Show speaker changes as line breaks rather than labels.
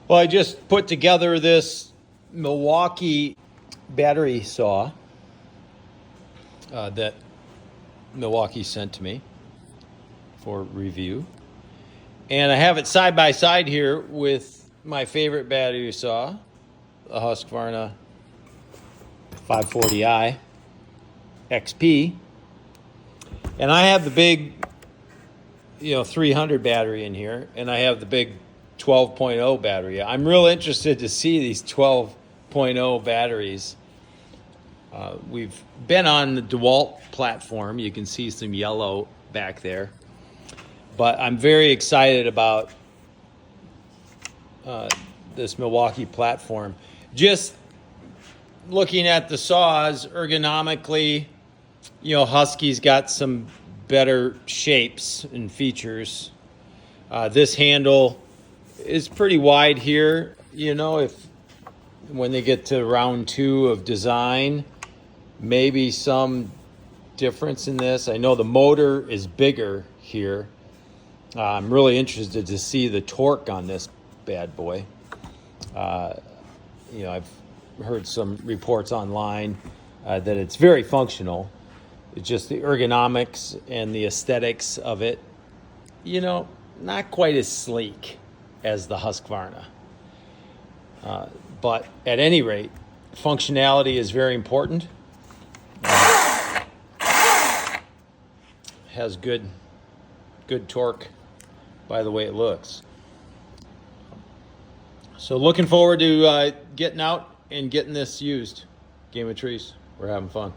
Well, I just put together this Milwaukee battery saw that Milwaukee sent to me for review. And I have it side by side here with my favorite battery saw, the Husqvarna 540i XP. And I have the big, 300 battery in here, and I have the big 12.0 battery. I'm real interested to see these 12.0 batteries. We've been on the DeWalt platform. You can see some yellow back there. But I'm very excited about this Milwaukee platform. Just looking at the saws ergonomically, Husky's got some better shapes and features. This handle is pretty wide here. If when they get to round 2 of design, maybe some difference in this. I know the motor is bigger here. I'm really interested to see the torque on this bad boy. I've heard some reports online that it's very functional. It's just the ergonomics and the aesthetics of it, not quite as sleek as the Husqvarna. But at any rate, functionality is very important. Has good torque by the way it looks. So looking forward to getting out and getting this used. Game of Trees. We're having fun.